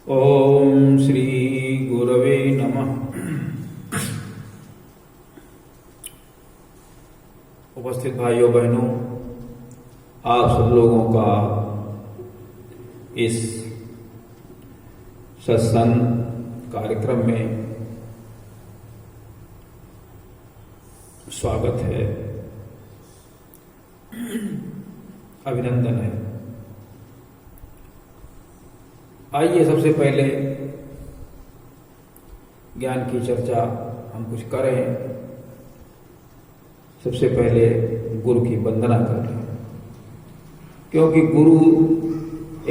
ओम श्री गुरवे नमः। उपस्थित भाइयों बहनों, आप सब लोगों का इस सत्संग कार्यक्रम में स्वागत है, अभिनंदन है। आइए सबसे पहले ज्ञान की चर्चा हम कुछ करें। सबसे पहले गुरु की वंदना करें, क्योंकि गुरु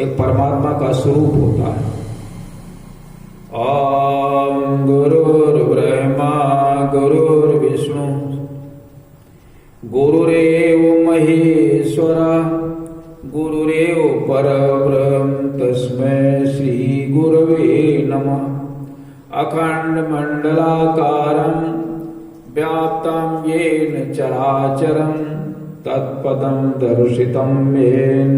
एक परमात्मा का स्वरूप होता है। ओम गुरुर्ब्रह्मा गुरुर्विष्णु गुरुरेव महेश्वरा गुरुरेव परब्रह्म तस्मै श्री गुरवे नमः। अखंड मंडलाकारं व्याप्तं येन चराचरं तत्पदं दर्शितं येन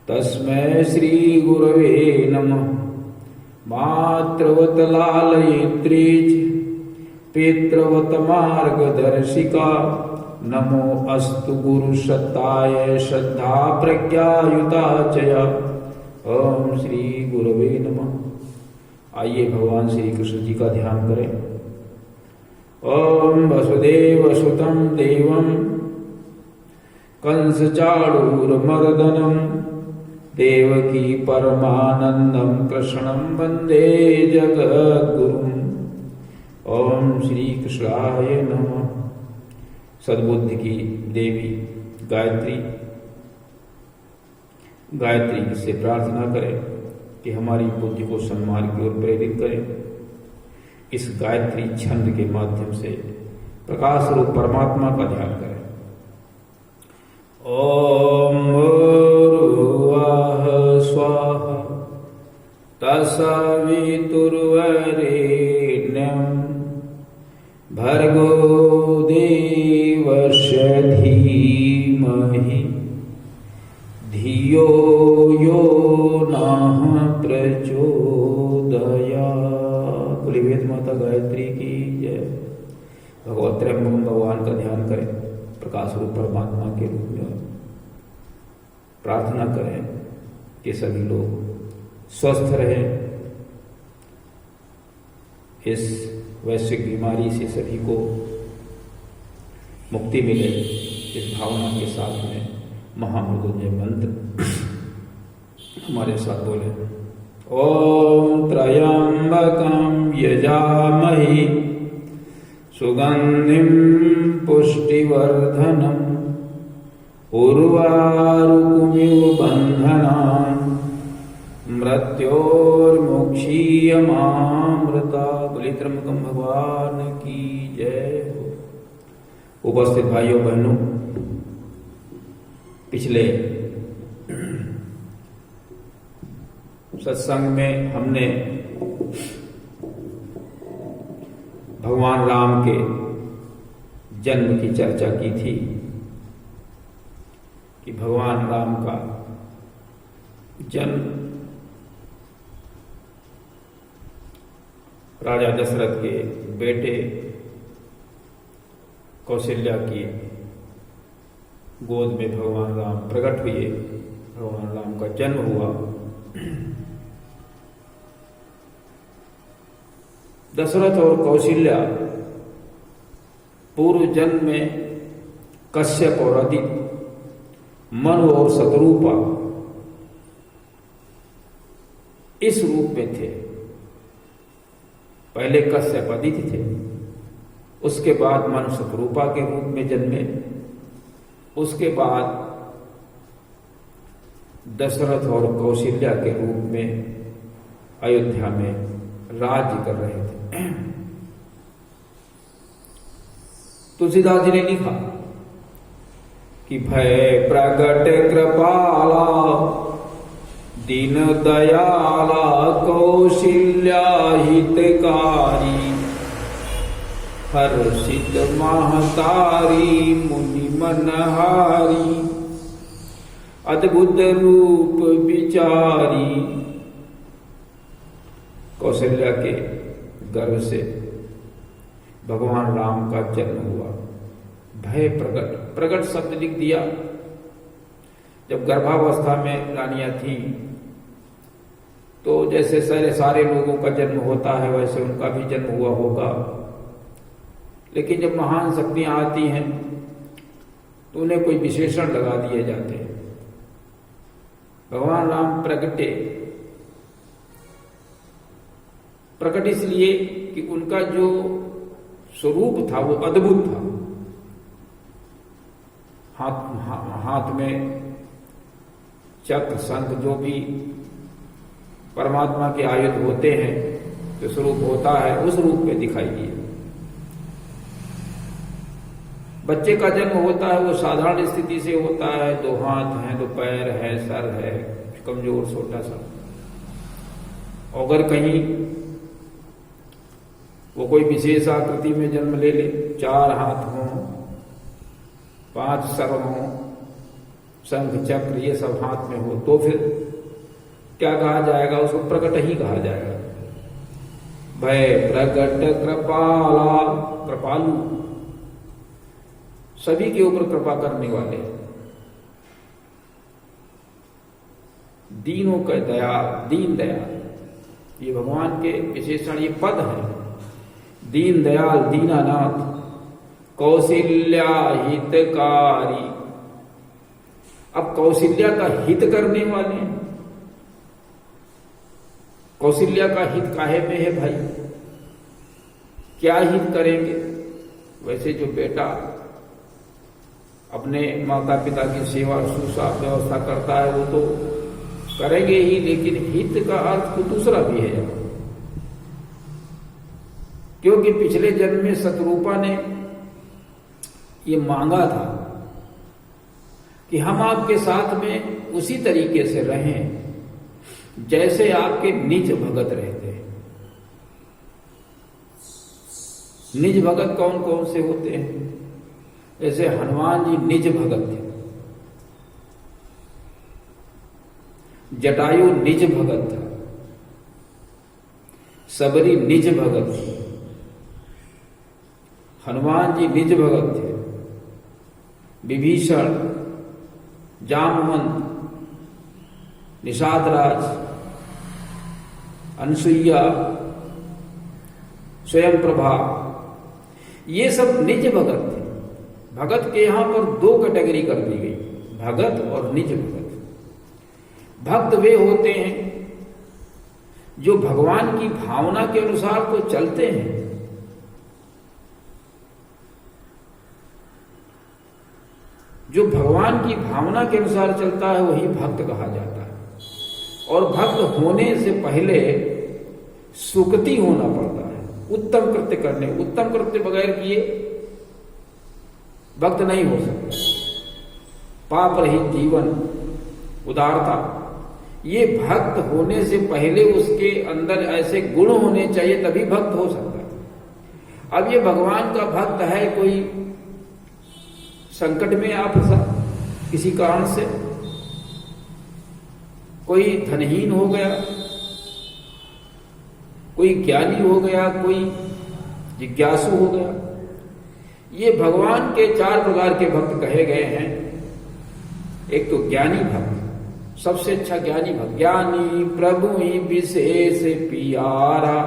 तस्मै श्री गुरवे नमः। मातृवत लालयित्री पितृवत मार्गदर्शिका नमो अस्तु गुरु सत्ताय श्रद्धा प्रज्ञायुता चया। ओम श्री गुरवे नमः। आइए भगवान श्री कृष्ण जी का ध्यान करें। ओम वसुदेव सुतं देवं कंस चाणूरमर्दनं देवकी परमानंदं कृष्णं वंदे जगद्गुरुम्। ओम श्री कृष्णाय नमः। सद्बुद्धि की देवी गायत्री से प्रार्थना करें कि हमारी बुद्धि को सन्मार्ग की ओर प्रेरित करें। इस गायत्री छंद के माध्यम से प्रकाश रूप परमात्मा का ध्यान करें। ओम भूर्भुवः स्वाहा तत्सवितुर्वरेण्यं भर्गो देवस्य धीमहि धियो यो नः प्रचोदयात्। बोलिए वेद माता गायत्री की जय। भगवत त्र्यंबकम भगवान का ध्यान करें, प्रकाश रूप परमात्मा के रूप में प्रार्थना करें कि सभी लोग स्वस्थ रहें, इस वैश्विक बीमारी से सभी को मुक्ति मिले। इस भावना के साथ में महामृत्युंजय मंत्र हमारे साथ बोले। ओम त्र्यंबकं यजामहि सुगंधिं पुष्टिवर्धनम् उर्वारुकमिव बन्धनान् मृत्योर्मुक्षीयमामृता। बोले त्र्यंबकम भगवान की जय हो। उपस्थित भाइयों बहनों, पिछले सत्संग में हमने भगवान राम के जन्म की चर्चा की थी कि भगवान राम का जन्म राजा दशरथ के बेटे कौशल्या की गोद में भगवान राम प्रकट हुए, भगवान राम का जन्म हुआ। दशरथ और कौशल्या पूर्व जन्म में कश्यप और अदिति, मनु और शतरूपा इस रूप में थे। पहले कश्यप अदिति थे, उसके बाद मनु शतरूपा के रूप में जन्मे, उसके बाद दशरथ और कौशल्या के रूप में अयोध्या में राज्य कर रहे थे। तुलसीदास जी ने लिखा कि भय प्रगट कृपाला दीन दयाला कौशल्या हितकारी हर्षित महतारी मुनि मनहारी अद्भुत रूप विचारी कौशल्या के गर्भ से भगवान राम का जन्म हुआ। भय प्रकट, प्रकट शब्द लिख दिया। जब गर्भावस्था में रानियां थीं तो जैसे सारे लोगों का जन्म होता है वैसे उनका भी जन्म हुआ होगा, लेकिन जब महान शक्तियां आती हैं तो उन्हें कोई विशेषण लगा दिए जाते हैं। भगवान राम प्रकट इसलिए कि उनका जो स्वरूप था वो अद्भुत था। हाथ में चक्र शंख जो भी परमात्मा के आयुध होते हैं, जो स्वरूप होता है उस रूप में दिखाई दिए। बच्चे का जन्म होता है वो साधारण स्थिति से होता है, 2 हाथ हैं, 2 पैर है, सर है, कमजोर छोटा सा। अगर कहीं वो कोई विशेष आकृति में जन्म ले ले, 4 हाथ हों, 5 सर हों, शंख चक्र ये सब हाथ में हो, तो फिर क्या कहा जाएगा? उसको प्रकट ही कहा जाएगा। भय प्रकट कृपाला, कृपालु, सभी के ऊपर कृपा करने वाले, दीनों का दया, दीन दयाल, ये भगवान के विशेषण, ये पद है। दीन दयाल, दीनानाथ, कौशल्या हितकारी। अब कौशल्या का हित करने वाले हैं। कौशल्या का हित काहे में है भाई? क्या हित करेंगे? वैसे जो बेटा अपने माता पिता की सेवा सुसार व्यवस्था करता है वो तो करेंगे ही, लेकिन हित का अर्थ तो दूसरा भी है। क्योंकि पिछले जन्म में शतरूपा ने ये मांगा था कि हम आपके साथ में उसी तरीके से रहें जैसे आपके निज भगत रहते हैं। निज भगत कौन कौन से होते हैं? जैसे हनुमान जी निज भगत थे, जटायु निज भगत था, सबरी निज भगत थी, हनुमान जी निज भगत थे, विभीषण, जामवंत, निषादराज, अनसुईया, स्वयं प्रभा, ये सब निज भगत थे। भगत के यहां पर 2 कैटेगरी कर दी गई, भगत और निज भगत। भक्त वे होते हैं जो भगवान की भावना के अनुसार तो चलते हैं, जो भगवान की भावना के अनुसार चलता है वही भक्त कहा जाता है। और भक्त होने से पहले सुकृति होना पड़ता है, उत्तम कृत्य करने। उत्तम कृत्य बगैर किए भक्त नहीं हो सकता। पाप रहित जीवन, उदारता, ये भक्त होने से पहले उसके अंदर ऐसे गुण होने चाहिए, तभी भक्त हो सकता है। अब ये भगवान का भक्त है, कोई संकट में आप किसी कारण से, कोई धनहीन हो गया, कोई ज्ञानी हो गया, कोई जिज्ञासु हो गया। ये भगवान के 4 प्रकार के भक्त कहे गए हैं। एक तो ज्ञानी भक्त, सबसे अच्छा ज्ञानी भक्त, ज्ञानी प्रभु ही विशेष प्यारा।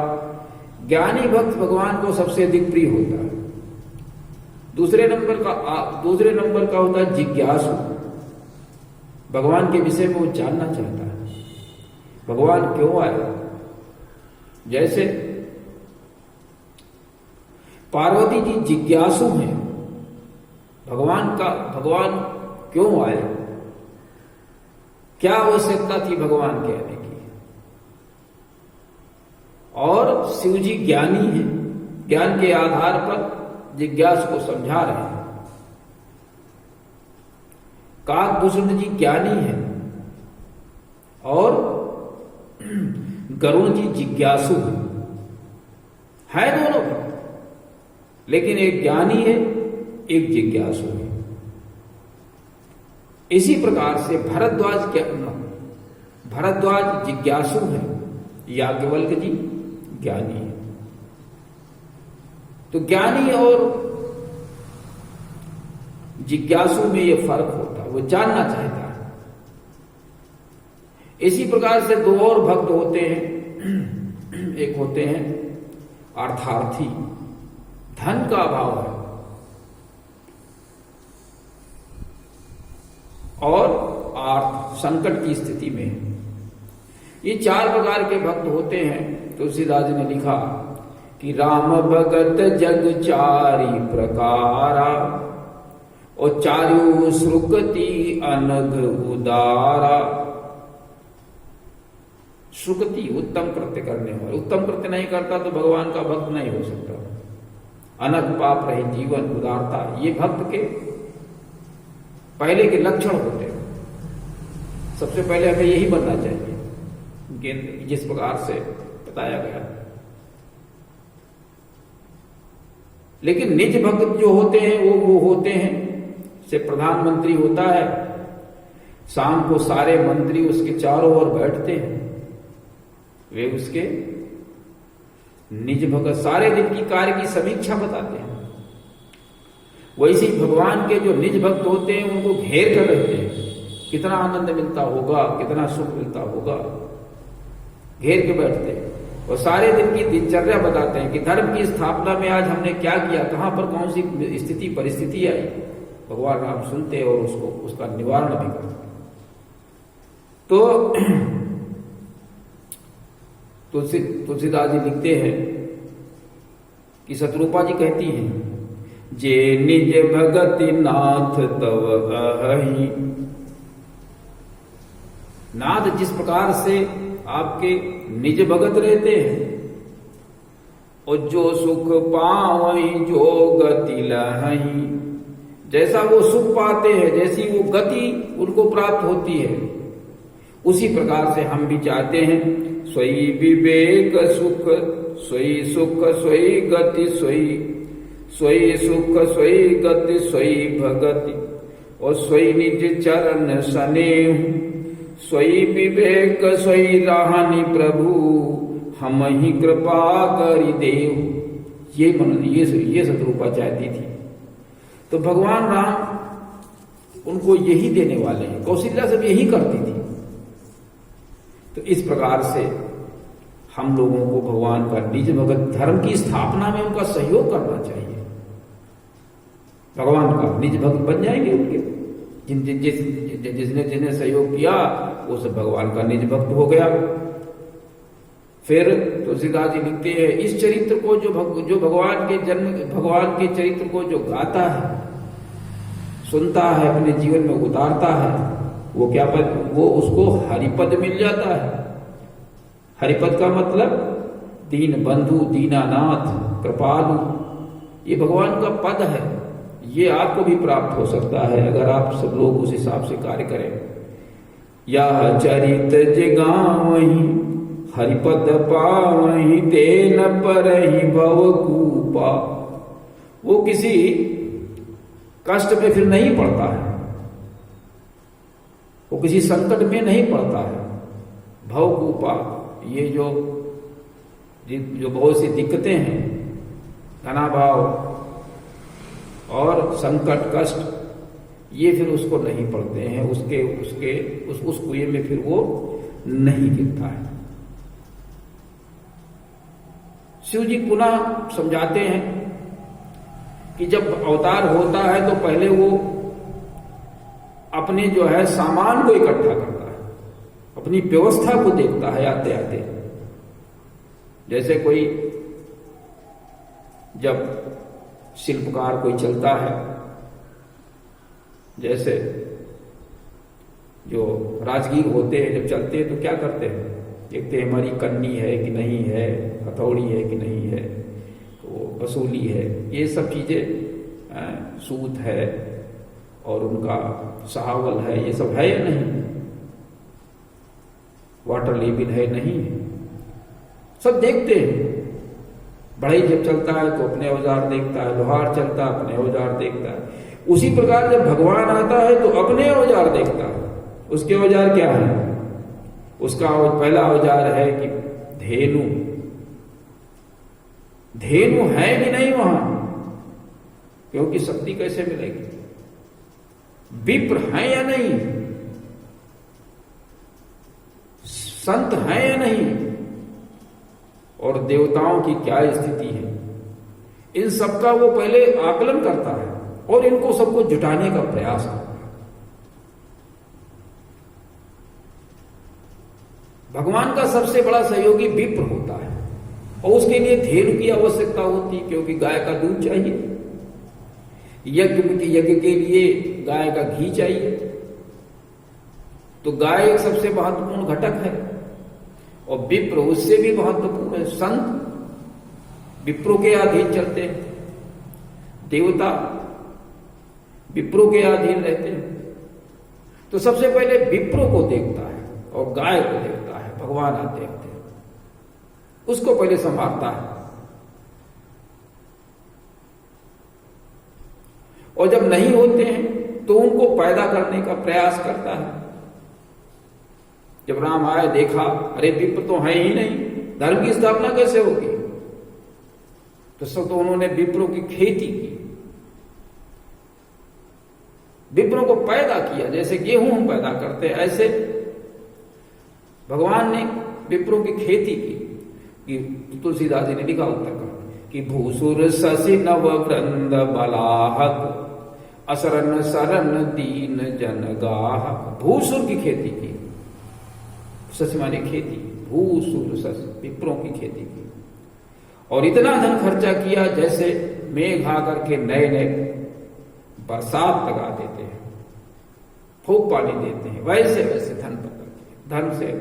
ज्ञानी भक्त भगवान को सबसे अधिक प्रिय होता है। दूसरे नंबर का होता है जिज्ञासु। भगवान के विषय में वो जानना चाहता है, भगवान क्यों आए। जैसे पार्वती जी जिज्ञासु हैं, भगवान क्यों आए, क्या आवश्यकता थी भगवान के आने की। और शिव जी ज्ञानी हैं, ज्ञान के आधार पर जिज्ञासु को समझा रहे हैं। काकभूषण जी ज्ञानी हैं और गरुण जी जिज्ञासु है दोनों भक्त, लेकिन एक ज्ञानी है, एक जिज्ञासु है। इसी प्रकार से भरद्वाज जिज्ञासु हैं, याज्ञवल्क्य जी ज्ञानी है। तो ज्ञानी और जिज्ञासु में यह फर्क होता है, वो जानना चाहता है। इसी प्रकार से दो और भक्त होते हैं, एक होते हैं अर्थार्थी, धन का अभाव है, और आर्थ संकट की स्थिति में है। ये चार प्रकार के भक्त होते हैं। तुलसीदास जी ने लिखा कि राम भगत जग चारि प्रकारा, और चारु श्रुकति अनघ उदारा। श्रुकति उत्तम कृत्य करने वाला, उत्तम कृत्य नहीं करता तो भगवान का भक्त नहीं हो सकता। अनघ पाप रहित जीवन, उदारता, ये भक्त के पहले के लक्षण होते हैं। सबसे पहले हमें यही बनना चाहिए जिस प्रकार से बताया गया। लेकिन निज भक्त जो होते हैं वो होते हैं, से प्रधानमंत्री होता है, शाम को सारे मंत्री उसके चारों ओर बैठते हैं, वे उसके निज भक्त सारे दिन की कार्य की समीक्षा बताते हैं। वैसे ही भगवान के जो निज भक्त होते हैं उनको घेर कर रहते हैं, कितना आनंद मिलता होगा, कितना सुख मिलता होगा, घेर के बैठते हैं और सारे दिन की दिनचर्या बताते हैं कि धर्म की स्थापना में आज हमने क्या किया, कहां पर कौन सी स्थिति परिस्थिति आई। भगवान राम सुनते और उसको उसका निवारण भी करते। तो तुलसीदास जी लिखते हैं कि शतरूपा जी कहती हैं, जे निज भगति नाथ तव अहि। नाथ जिस प्रकार से आपके निज भगत रहते हैं, और जो सुख पावहि जो गति लहहि। जैसा वो सुख पाते हैं, जैसी वो गति उनको प्राप्त होती है, उसी प्रकार से हम भी चाहते हैं। सोई विवेक सुख सोई सुख सोई गति सोई सुख सोई गति सोई भगति, और सोई निज चरण स्नेह सोई विवेक सोई राहनि प्रभु, हम ही कृपा करि देव। ये शतरूपा चाहती थी। तो भगवान राम उनको यही देने वाले हैं। कौशल्या सब यही करती थी। तो इस प्रकार से हम लोगों को भगवान का निज भगत धर्म की स्थापना में उनका सहयोग करना चाहिए। भगवान का निज भक्त बन जाएंगे उनके, जिसने सहयोग किया वो सब भगवान का निज भक्त हो गया। फिर तुलसीदास जी लिखते हैं, इस चरित्र को जो भगवान के चरित्र को जो गाता है, सुनता है, अपने जीवन में उतारता है, वो क्या पद, वो उसको हरिपद मिल जाता है। हरिपद का मतलब दीन बंधु, दीनानाथ, कृपालु, ये भगवान का पद है। ये आपको भी प्राप्त हो सकता है अगर आप सब लोग उस हिसाब से कार्य करें। या चरित जगावहि हरिपद पावहि तेन परहि भवकूपा। वो किसी कष्ट में फिर नहीं पड़ता है, वो किसी संकट में नहीं पड़ता है। भवकूपा, ये जो बहुत सी दिक्कतें हैं, तनाव और संकट कष्ट, ये फिर उसको नहीं पड़ते हैं, उस कुएं में फिर वो नहीं गिरता है। शिव जी पुनः समझाते हैं कि जब अवतार होता है तो पहले वो अपने जो है सामान को इकट्ठा करता है, अपनी व्यवस्था को देखता है आते आते। जैसे कोई जब शिल्पकार कोई चलता है, जैसे जो राजगीर होते हैं जब चलते हैं तो क्या करते हैं, देखते हैं हमारी कन्नी है कि नहीं है, हथौड़ी है कि नहीं है, तो वसूली है, ये सब चीजें, सूत है और उनका सहावल है, ये सब है या नहीं, वाटर लेबिन है नहीं, सब देखते हैं। बढ़ई जब चलता है तो अपने औजार देखता है, लोहार चलता है अपने औजार देखता है। उसी प्रकार जब भगवान आता है तो अपने औजार देखता है। उसके औजार क्या है? उसका पहला औजार है कि धेनु, धेनु है भी नहीं वहां, क्योंकि शक्ति कैसे मिलेगी? विप्र है या नहीं, संत है या नहीं, और देवताओं की क्या स्थिति है, इन सबका वो पहले आकलन करता है और इनको सबको जुटाने का प्रयास करता है। भगवान का सबसे बड़ा सहयोगी विप्र होता है, और उसके लिए धेनु की आवश्यकता होती है, क्योंकि गाय का दूध चाहिए, यज्ञ के लिए गाय का घी चाहिए। तो गाय एक सबसे महत्वपूर्ण घटक है, और विप्र उससे भी महत्वपूर्ण है। संत विप्रों के अधीन चलते हैं, देवता विप्रों के अधीन रहते हैं। तो सबसे पहले विप्रों को देखता है और गाय को देखता है, भगवान आते हैं उसको पहले संभालता है। और जब नहीं होते हैं तो उनको पैदा करने का प्रयास करता है। जब राम आए, देखा अरे विप्र तो है ही नहीं, धर्म की स्थापना कैसे होगी? तो उन्होंने विप्रों की खेती की, विप्रों को पैदा किया। जैसे गेहूं हम पैदा करते हैं, ऐसे भगवान ने विप्रों की खेती की। कि तुलसीदास जी ने लिखा उत्तर का कि भूसुर शशि नव वृंद बलाहक असरन सरन दीन जनगाह। भूसुर की खेती की, शशि माने खेती, भूसुर शशि विप्रों की खेती की, और इतना धन खर्चा किया जैसे मेघ आकर के नए नए बरसात लगा देते हैं, खूब पानी देते हैं, वैसे वैसे धन से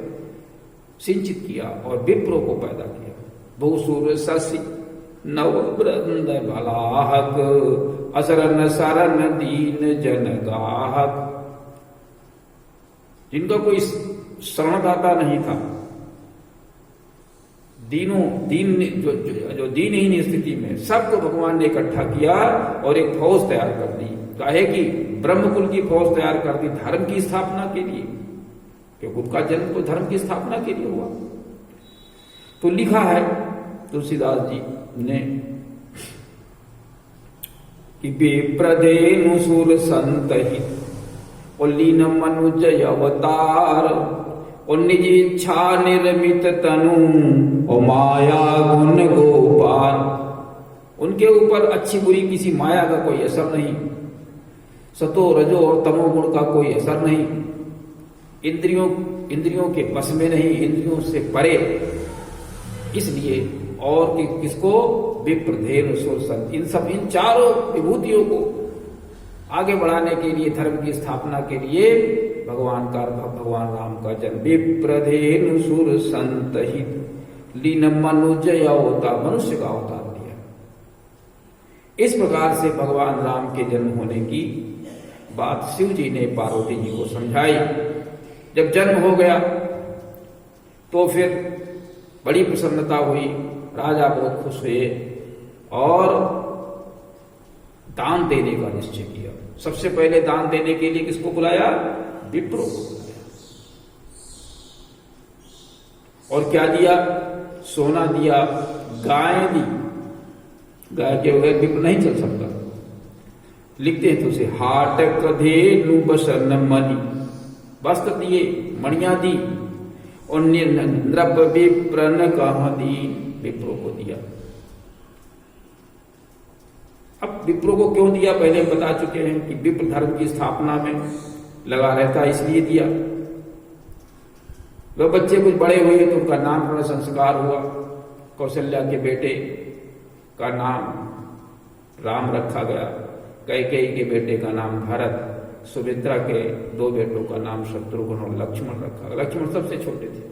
सिंचित किया और विप्रों को पैदा किया। भूसुर शशि नव वृंद बलाहक असरन सरन दीन जनगाहक। जिनका कोई शरणदाता नहीं था, जो दीनहीन स्थिति में, सबको भगवान ने इकट्ठा किया और एक फौज तैयार कर दी। काहे कि ब्रह्मकुल की फौज तैयार कर दी धर्म की स्थापना के लिए, क्योंकि उनका जन्म तो धर्म की स्थापना के लिए हुआ। तो लिखा है तुलसीदास जी ने कि विप्रधेनु सुर संतहित और लीन मनुज अवतार और निज इच्छा निर्मित तनु और माया गुण गोपाल। उनके ऊपर अच्छी बुरी किसी माया का कोई असर नहीं, सतो रजो और तमो गुण का कोई असर नहीं, इंद्रियों के बस में नहीं, इंद्रियों से परे। इसलिए और किसको? विप्रधेनु सुर संत। इन चारों विभूतियों को आगे बढ़ाने के लिए, धर्म की स्थापना के लिए भगवान राम का जन्म। विप्रधेनु सुर संत हित लीन मनुज अवतार, मनुष्य का अवतार लिया। इस प्रकार से भगवान राम के जन्म होने की बात शिव जी ने पार्वती जी को समझाई। जब जन्म हो गया तो फिर बड़ी प्रसन्नता हुई, राजा बहुत खुश हुए और दान देने का निश्चय किया। सबसे पहले दान देने के लिए किसको बुलाया? विप्रों को बुलाया। और क्या दिया? सोना दिया, गाय दी। गाय के बगैर विप्र नहीं चल सकता। लिखते हैं तो उसे हाट कधेनु बसन मणि, वस्त्र दिए, मणियां दी, और नृप विप्रन कहा दी, विप्रों को दिया। अब विप्रों को क्यों दिया पहले हम बता चुके हैं कि विप्र धर्म की स्थापना में लगा रहता, इसलिए दिया। वह बच्चे कुछ बड़े हुए तो उनका नामकरण संस्कार हुआ। कौशल्या के बेटे का नाम राम रखा गया, कैकेयी के बेटे का नाम भरत, सुमित्रा के 2 बेटों का नाम शत्रुघ्न और लक्ष्मण रखा। लक्ष्मण सबसे छोटे थे।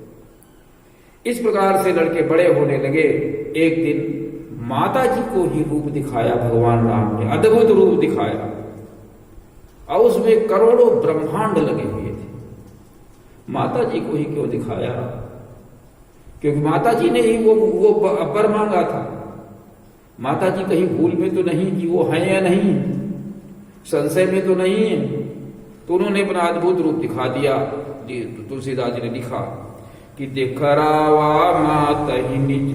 इस प्रकार से लड़के बड़े होने लगे। एक दिन माता जी को ही रूप दिखाया भगवान राम ने, अद्भुत रूप दिखाया, और उसमें करोड़ों ब्रह्मांड लगे हुए थे। माता जी को ही क्यों दिखाया? क्योंकि माता जी ने ही वो वर मांगा था। माता जी कहीं भूल में तो नहीं कि वो है या नहीं, संशय में तो नहीं है, तो उन्होंने अपना अद्भुत रूप दिखा दिया। तुलसीदास जी ने लिखा कि देखरावा मात ही निज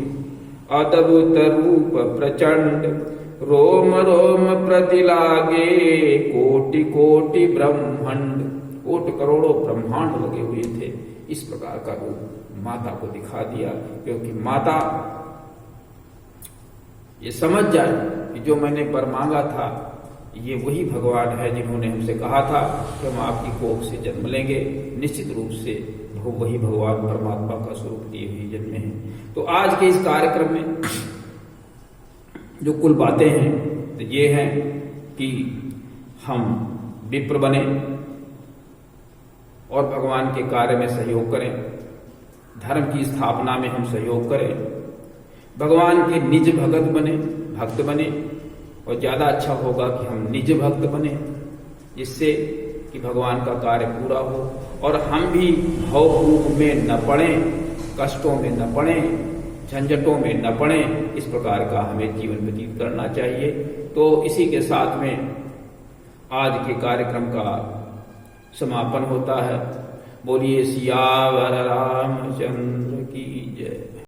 अद्भुत रूप प्रचंड, रोम रोम प्रतिलागे, कोटि कोटि ब्रह्मांड, कोटि करोड़ों ब्रह्मांड लगे हुए थे। इस प्रकार का रूप माता को दिखा दिया, क्योंकि माता ये समझ जाए कि जो मैंने वर मांगा था ये वही भगवान है जिन्होंने हमसे कहा था कि हम आपकी कोख से जन्म लेंगे। निश्चित रूप से वो वही भगवान परमात्मा का स्वरूप लिए हुए जन्मे हैं। तो आज के इस कार्यक्रम में जो कुल बातें हैं तो ये हैं कि हम विप्र बने और भगवान के कार्य में सहयोग करें, धर्म की स्थापना में हम सहयोग करें, भगवान के निज भगत बने, भक्त बने, और ज्यादा अच्छा होगा कि हम निज भक्त बने, जिससे कि भगवान का कार्य पूरा हो और हम भी भवकूप में न पड़े, कष्टों में न पड़े, झंझटों में न पड़े। इस प्रकार का हमें जीवन व्यतीत करना चाहिए। तो इसी के साथ में आज के कार्यक्रम का समापन होता है। बोलिए सियावर रामचंद्र की जय।